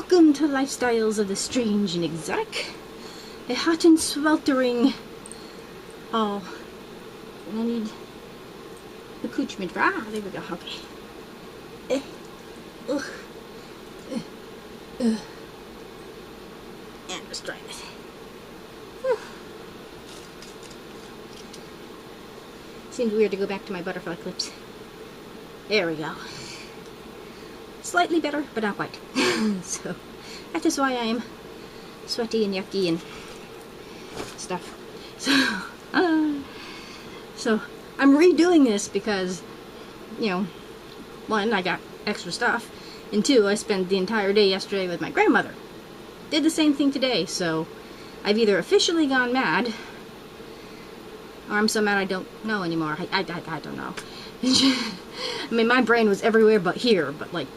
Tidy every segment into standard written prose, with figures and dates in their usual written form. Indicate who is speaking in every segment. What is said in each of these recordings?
Speaker 1: Welcome to Lifestyles of the Strange and Exotic. A hot and sweltering... Oh. I need... accoutrement. Ah, there we go. Okay. Ugh. Yeah, let's try this. Seems weird to go back to my butterfly clips. There we go. Slightly better, but not quite. So, that is why I'm sweaty and yucky and stuff. So I'm redoing this because, you know, one, I got extra stuff, and two, I spent the entire day yesterday with my grandmother. Did the same thing today, so I've either officially gone mad, or I'm so mad I don't know anymore. I don't know. I mean, my brain was everywhere but here, but like,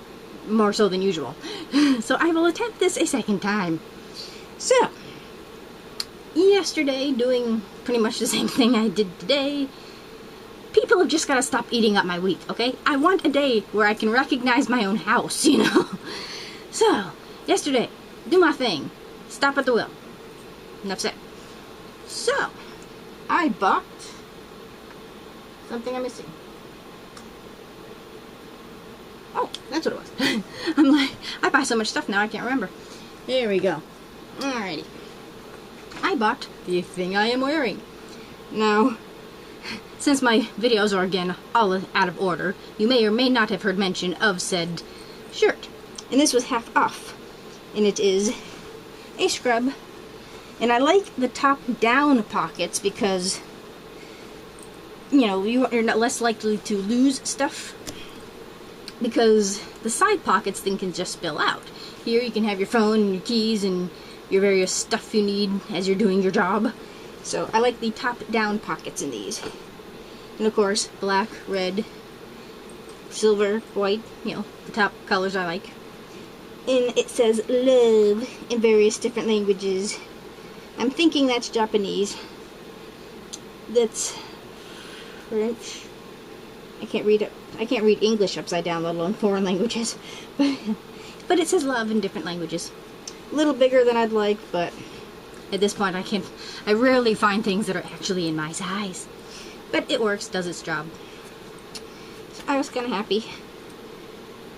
Speaker 1: more so than usual. So I will attempt this a second time. So, yesterday, doing pretty much the same thing I did today, people have just got to stop eating up my week, okay? I want a day where I can recognize my own house, you know? So, yesterday, do my thing. Stop at the wheel. Enough said. So, I bought something I'm missing. Oh, that's what it was. I'm like, I buy so much stuff now I can't remember. There we go. Alrighty. I bought the thing I am wearing. Now, since my videos are again all out of order, you may or may not have heard mention of said shirt. And this was half off. And it is a scrub. And I like the top down pockets because, you know, you're less likely to lose stuff. Because the side pockets thing can just spill out. Here you can have your phone and your keys and your various stuff you need as you're doing your job. So I like the top-down pockets in these. And of course, black, red, silver, white, you know, the top colors I like. And it says love in various different languages. I'm thinking that's Japanese. That's French. I can't read it. I can't read English upside down, let alone foreign languages. But it says love in different languages. A little bigger than I'd like, but at this point I rarely find things that are actually in my size. But it works, does its job. So I was kind of happy.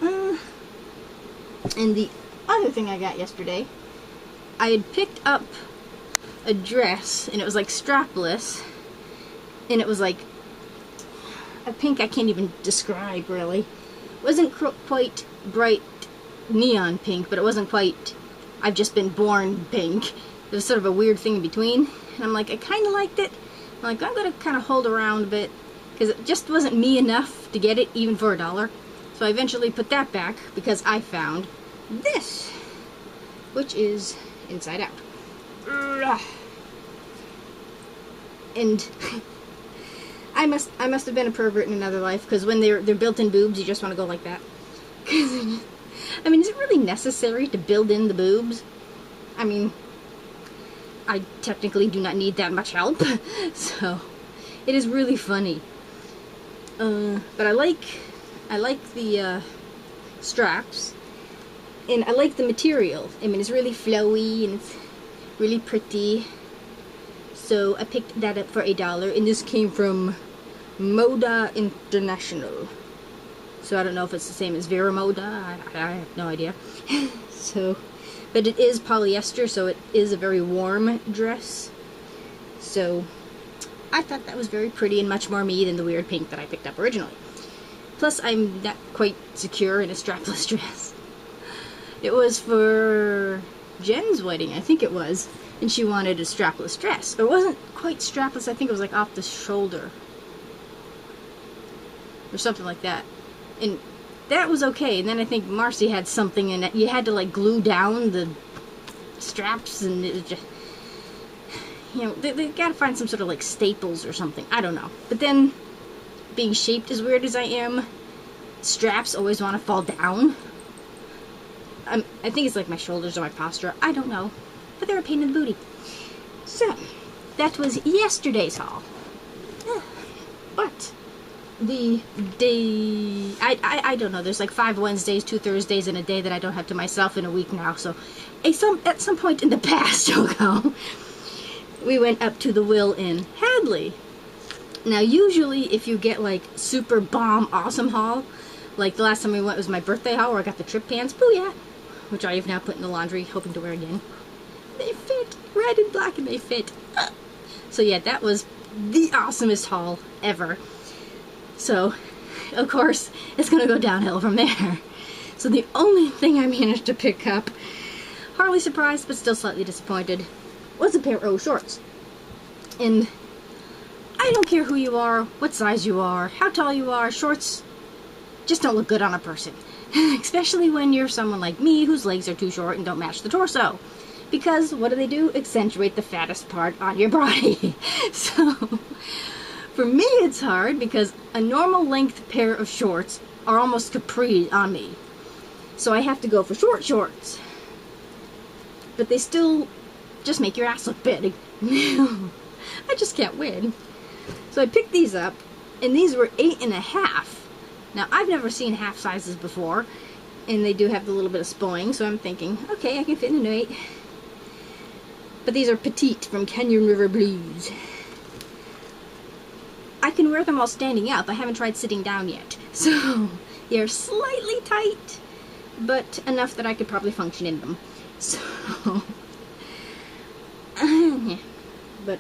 Speaker 1: And the other thing I got yesterday, I had picked up a dress, and it was like strapless, and it was like a pink I can't even describe, really. It wasn't quite bright neon pink, but it wasn't quite I've just been born pink. It was sort of a weird thing in between. And I'm like, I kind of liked it. I'm like, I'm going to kind of hold around a bit, because it just wasn't me enough to get it, even for $1. So I eventually put that back, because I found this, which is inside out. And I must have been a pervert in another life, because when they're built-in boobs, you just want to go like that. I mean, is it really necessary to build in the boobs? I mean, I technically do not need that much help, so it is really funny. But I like the straps, and I like the material. I mean, it's really flowy and it's really pretty. So I picked that up for $1, and this came from Moda International. So I don't know if it's the same as Vera Moda. I have no idea. So, but it is polyester, so it is a very warm dress. So I thought that was very pretty and much more me than the weird pink that I picked up originally. Plus, I'm not quite secure in a strapless dress. It was for Jen's wedding, I think it was. And she wanted a strapless dress. It wasn't quite strapless, I think it was like off the shoulder. Or something like that. And that was okay. And then I think Marcy had something in it. You had to like glue down the straps, and it was just... You know, they gotta find some sort of like staples or something. I don't know. But then, being shaped as weird as I am, straps always want to fall down. I think it's like my shoulders or my posture. I don't know. But they're a pain in the booty. So, that was yesterday's haul. But, the day, I don't know, there's like 5 Wednesdays, 2 Thursdays, and a day that I don't have to myself in a week now, so at some point in the past, we went up to the Will in Hadley. Now, usually, if you get, like, super bomb awesome haul, like the last time we went was my birthday haul where I got the trip pants, booyah, which I have now put in the laundry, hoping to wear again. They fit, red and black, and they fit. So yeah, that was the awesomest haul ever. So, of course, it's gonna go downhill from there. So the only thing I managed to pick up, hardly surprised but still slightly disappointed, was a pair of shorts. And I don't care who you are, what size you are, how tall you are, shorts just don't look good on a person. Especially when you're someone like me whose legs are too short and don't match the torso. Because what do? Accentuate the fattest part on your body. So, for me it's hard because a normal length pair of shorts are almost capri on me. So I have to go for short shorts. But they still just make your ass look big. I just can't win. So I picked these up, and these were 8.5. Now, I've never seen half sizes before, and they do have the little bit of spoing, so I'm thinking, okay, I can fit in an 8. But these are petite from Canyon River Blues. I can wear them while standing up. I haven't tried sitting down yet. So, they're slightly tight, but enough that I could probably function in them. So, yeah. But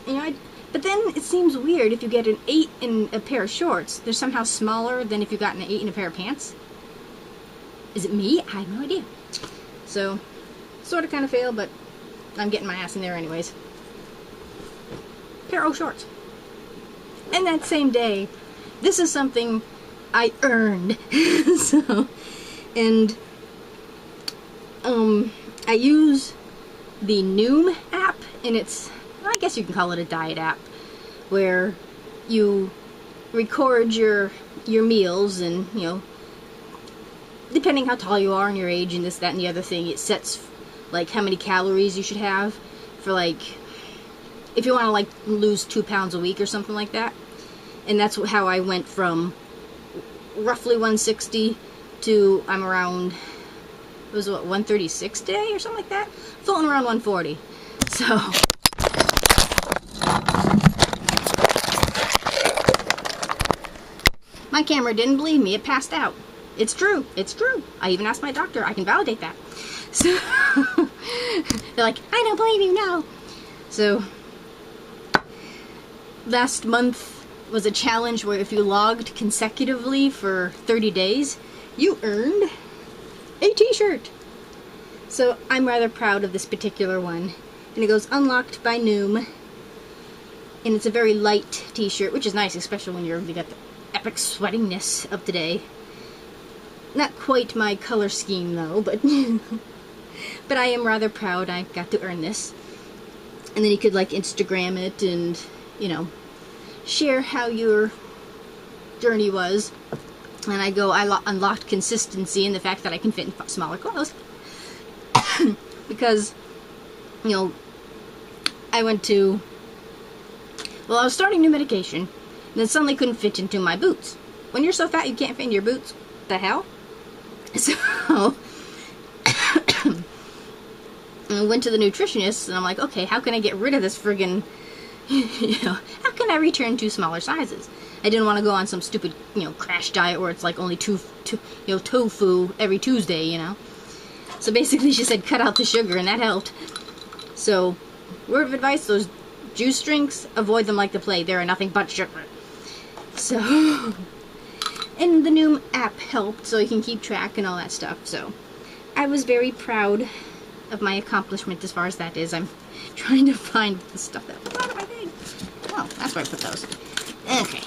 Speaker 1: you know, but then it seems weird if you get an 8 in a pair of shorts, they're somehow smaller than if you got an 8 in a pair of pants. Is it me? I have no idea. So, sort of kind of fail, but I'm getting my ass in there anyways. Pair of shorts. And that same day, this is something I earned. So, and I use the Noom app, and it's, I guess you can call it a diet app, where you record your meals, and, you know, depending how tall you are and your age and this, that, and the other thing, it sets, like, how many calories you should have for, like, if you want to, like, lose 2 pounds a week or something like that. And that's how I went from roughly 160 to, I'm around, it was what, 136 today or something like that? Floating around 140. So, my camera didn't believe me. It passed out. It's true. It's true. I even asked my doctor. I can validate that. So, they're like, I don't believe you, no. So, last month was a challenge where if you logged consecutively for 30 days, you earned a t-shirt. So, I'm rather proud of this particular one. And it goes unlocked by Noom. And it's a very light t-shirt, which is nice, especially when you got the epic sweatingness of today. Not quite my color scheme, though, but but I am rather proud I got to earn this. And then you could, like, Instagram it and, you know, share how your journey was. And I unlocked consistency in the fact that I can fit in smaller clothes. Because, you know, I was starting new medication, and then suddenly couldn't fit into my boots. When you're so fat you can't fit in your boots, the hell? So, I went to the nutritionist, and I'm like, okay, how can I get rid of this friggin', you know, how can I return to smaller sizes? I didn't want to go on some stupid, you know, crash diet where it's like only tofu every Tuesday, you know. So basically she said cut out the sugar, and that helped. So, word of advice, those juice drinks, avoid them like the plague. They are nothing but sugar. So, and the Noom app helped, so you can keep track and all that stuff. So, I was very proud of my accomplishment as far as that is. I'm trying to find the stuff that was out of my bag. Oh, that's where I put those. Okay.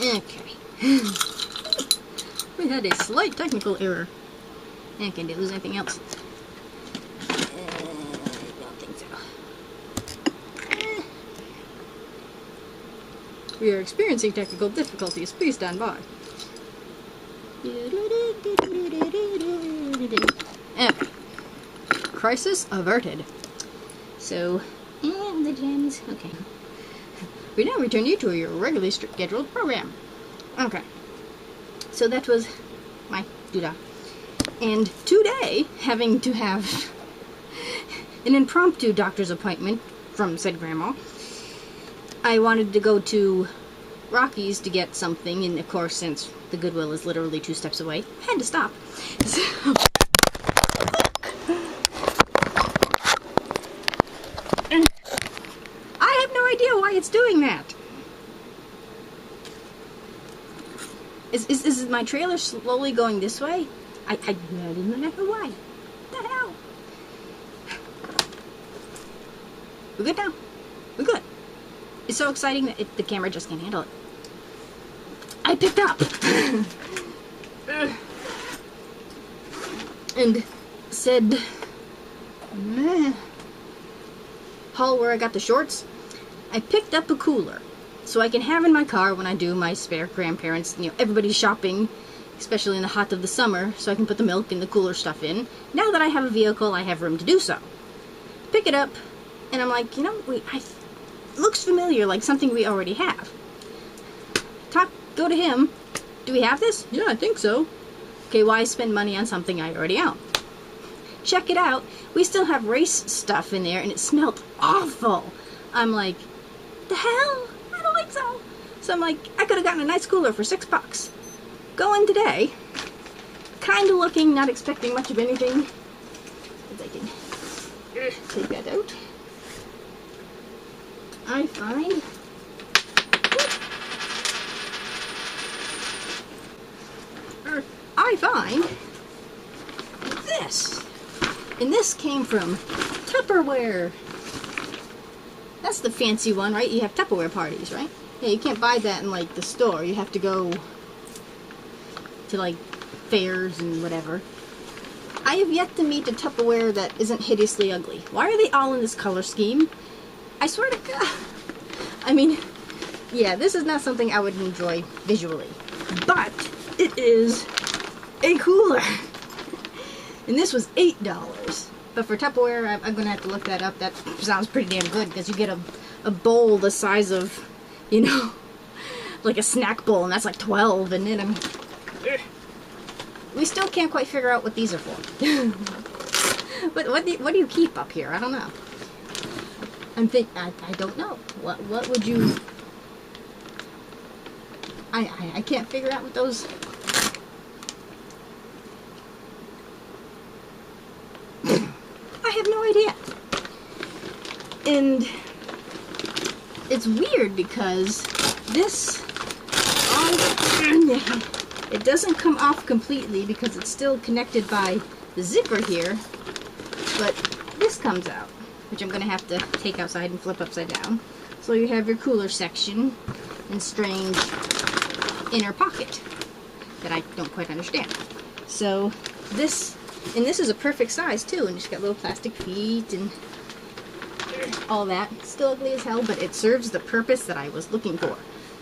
Speaker 1: Okay. We had a slight technical error. Okay, did I lose anything else? I don't think so. We are experiencing technical difficulties. Please stand by. Okay. Crisis averted. So, And the gems. Okay. We now return you to your regularly scheduled program. Okay. So that was my doodah. And today, having to have an impromptu doctor's appointment from said grandma, I wanted to go to Rocky's to get something, and of course, since the Goodwill is literally 2 steps away, I had to stop. So, I have no idea why it's doing that. Is my trailer slowly going this way? I don't know why. What the hell? We're good now. We're good. It's so exciting that the camera just can't handle it. I picked up! And said haul where I got the shorts. I picked up a cooler so I can have in my car when I do my spare grandparents, everybody's shopping, especially in the hot of the summer, so I can put the milk and the cooler stuff in. Now that I have a vehicle, I have room to do so. Pick it up, and I'm like, looks familiar, like something we already have. Go to him. Do we have this? Yeah, I think so. Okay, why spend money on something I already own? Check it out. We still have race stuff in there, and it smelled awful. I'm like, the hell? I don't think so. So I'm like, I could have gotten a nice cooler for $6. Go in today. Kind of looking, not expecting much of anything. If I can take that out. I find this. And this came from Tupperware. That's the fancy one, right? You have Tupperware parties, right? Yeah, you can't buy that in, like, the store. You have to go to, like, fairs and whatever. I have yet to meet a Tupperware that isn't hideously ugly. Why are they all in this color scheme? I swear to God. I mean, yeah, this is not something I would enjoy visually. But it is a cooler. And this was $8. But for Tupperware, I'm going to have to look that up. That sounds pretty damn good, because you get a bowl the size of, like a snack bowl, and that's like 12, and then we still can't quite figure out what these are for. But what do you keep up here? I don't know. I don't know. What would you... I can't figure out what those... I have no idea. And it's weird because this, it doesn't come off completely because it's still connected by the zipper here, but this comes out, which I'm going to have to take outside and flip upside down. So you have your cooler section and strange inner pocket that I don't quite understand. So this, and this is a perfect size too, and it's got little plastic feet and all that. It's still ugly as hell, but it serves the purpose that I was looking for.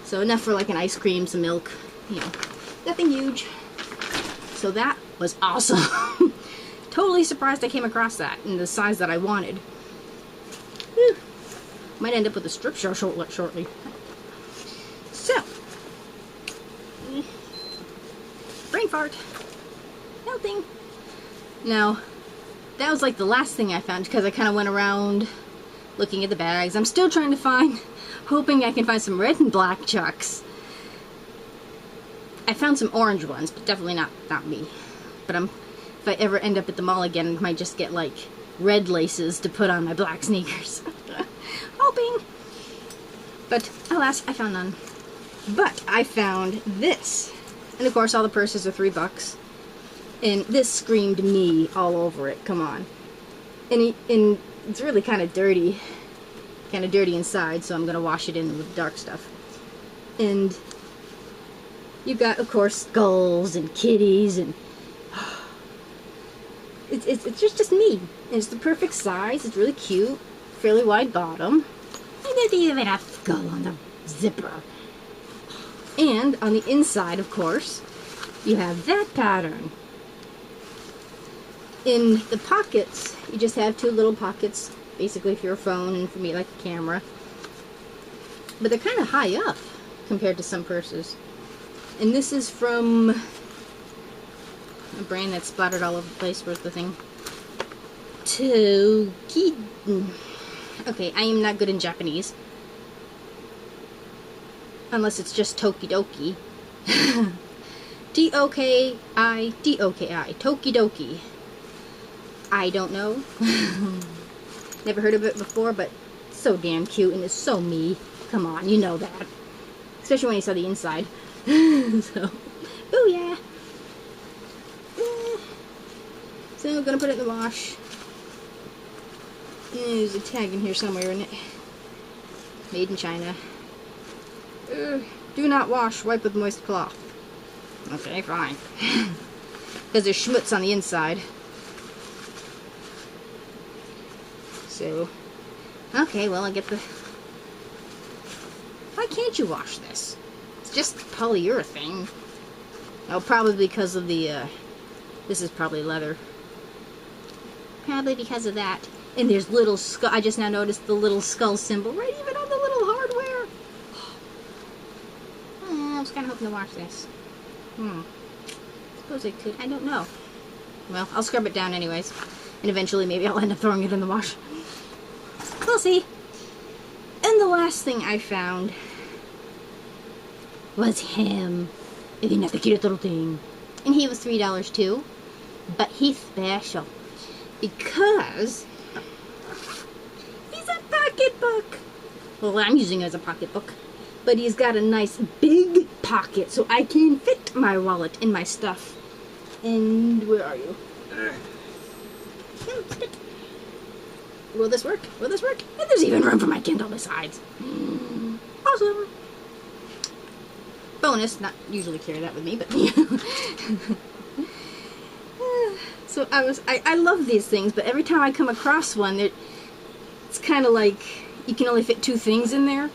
Speaker 1: So enough for like an ice cream, some milk, nothing huge. So that was awesome. Totally surprised I came across that in the size that I wanted. Whew. Might end up with a strip show shortly. So, brain fart. Nothing. Now, that was like the last thing I found because I kind of went around looking at the bags. I'm still trying to find, hoping I can find some red and black Chucks. I found some orange ones, but definitely not me. But if I ever end up at the mall again, I might just get like red laces to put on my black sneakers. Hoping. But alas, I found none. But I found this. And of course all the purses are $3. And this screamed me all over it. Come on. And it's really kind of dirty. Kind of dirty inside, so I'm going to wash it in with dark stuff. And you've got, of course, skulls and kitties, and it's just me. And it's the perfect size. It's really cute. Fairly wide bottom. And there's even a skull on the zipper. And on the inside, of course, you have that pattern. In the pockets, you just have two little pockets basically for your phone, and for me like a camera. But they're kind of high up compared to some purses. And this is from a brand that's splattered all over the place. Where's the thing? Toki. Okay, I am not good in Japanese. Unless it's just Tokidoki. T-O-K-I, D-O-K-I. Tokidoki. I don't know. Never heard of it before, but it's so damn cute and it's so me. Come on, you know that. Especially when you saw the inside. So, oh yeah. So I'm gonna put it in the wash. There's a tag in here somewhere, isn't it? Made in China. Do not wash, wipe with moist cloth. Okay, fine. Because there's schmutz on the inside. So, okay, well, I get the... Why can't you wash this? It's just polyurethane. Oh, probably because of the, this is probably leather. Probably because of that. And there's little skull. I just now noticed the little skull symbol right even on the little hardware. I was kind of hoping to wash this. Suppose I could. I don't know. Well, I'll scrub it down anyways. And eventually maybe I'll end up throwing it in the wash. We'll see. And the last thing I found was him. Isn't that the cute little thing? And he was $3 too. But he's special. Because he's a pocketbook. Well, I'm using it as a pocketbook. But he's got a nice big pocket so I can fit my wallet and my stuff. And where are you? Will this work? Will this work? And there's even room for my Kindle besides. Awesome. Bonus, not usually carry that with me, but so I love these things, but every time I come across one, it's kind of like you can only fit 2 things in there.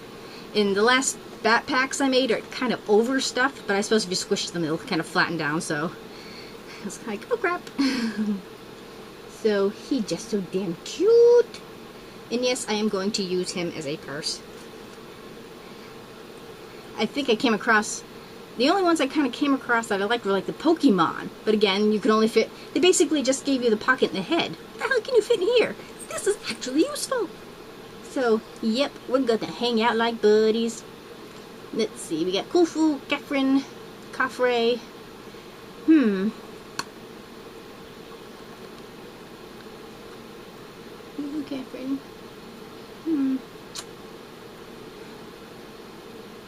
Speaker 1: In the last backpacks I made are kind of overstuffed, but I suppose if you squish them, they'll kind of flatten down, so I was like, oh crap. So he's just so damn cute. And yes, I am going to use him as a purse. I think I came across, the only ones I kind of came across that I liked were like the Pokemon. But again, you can only fit, they basically just gave you the pocket and the head. What the hell can you fit in here? This is actually useful. So, yep, we're gonna hang out like buddies. Let's see, we got Khufu, Kefren, Khafre. Kefren.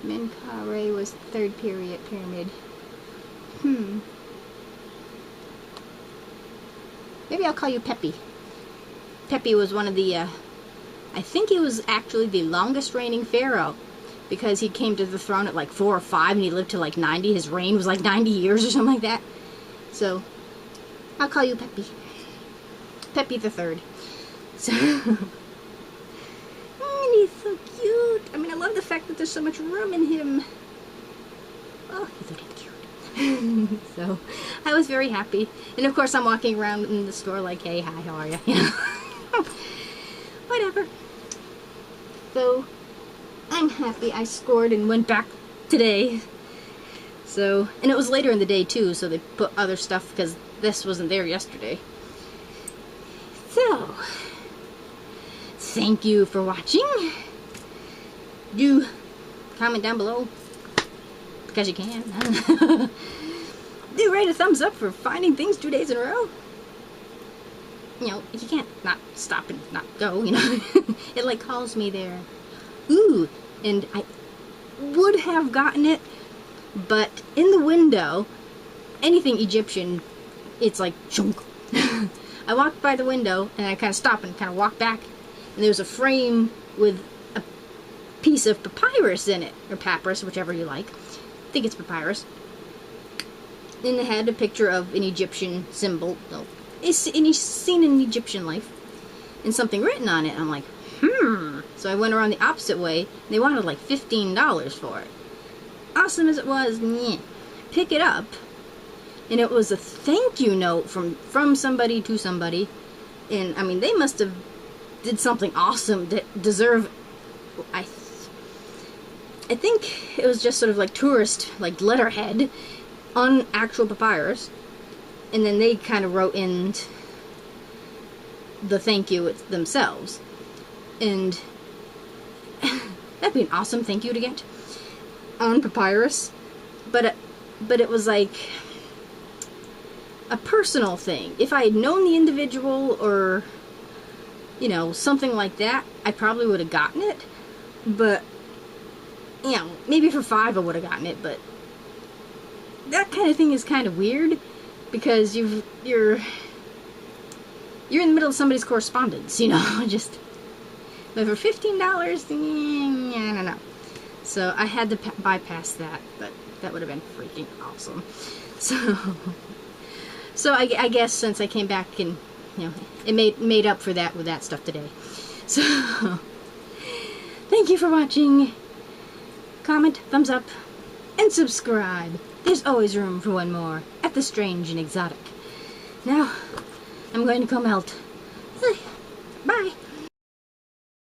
Speaker 1: Menkaure was 3rd pyramid. Maybe I'll call you Peppy. Peppy was one of the, I think he was actually the longest reigning pharaoh. Because he came to the throne at like 4 or 5 and he lived to like 90. His reign was like 90 years or something like that. So, I'll call you Peppy. Peppy the 3rd. So, and he's so cute. I mean, I love the fact that there's so much room in him. Oh, he's so damn cute. So, I was very happy. And of course, I'm walking around in the store like, hey, hi, how are you? You know? Whatever. So, I'm happy I scored and went back today. So, and it was later in the day too, so they put other stuff because this wasn't there yesterday. So, thank you for watching. Do comment down below because you can. Do rate a thumbs up for finding things 2 days in a row. You know, you can't not stop and not go, you know. It like calls me there. Ooh, and I would have gotten it, but in the window, anything Egyptian, it's like chunk. I walked by the window and I kind of stopped and kind of walked back, and there was a frame with a piece of papyrus in it, or papyrus, whichever you like. I think it's papyrus. And it had a picture of an Egyptian symbol, it's seen in Egyptian life, and something written on it. I'm like, So I went around the opposite way, and they wanted like $15 for it. Awesome as it was, meh. Pick it up, and it was a thank you note from somebody to somebody, and I mean they must have did something awesome that deserve. I think it was just sort of like tourist, like letterhead on actual papyrus, and then they kind of wrote in the thank you themselves, and that'd be an awesome thank you to get on papyrus. But it was like a personal thing. If I had known the individual, or you know, something like that, I probably would have gotten it. But you know, maybe for $5 I would have gotten it. But that kind of thing is kind of weird, because you're in the middle of somebody's correspondence, you know. Just, but for $15, I don't know. So I had to bypass that, but that would have been freaking awesome. So I guess since I came back, and you know, it made up for that with that stuff today. So thank you for watching. Comment, thumbs up, and subscribe. There's always room for one more at the Strange and Exotic. Now, I'm going to go melt. Bye.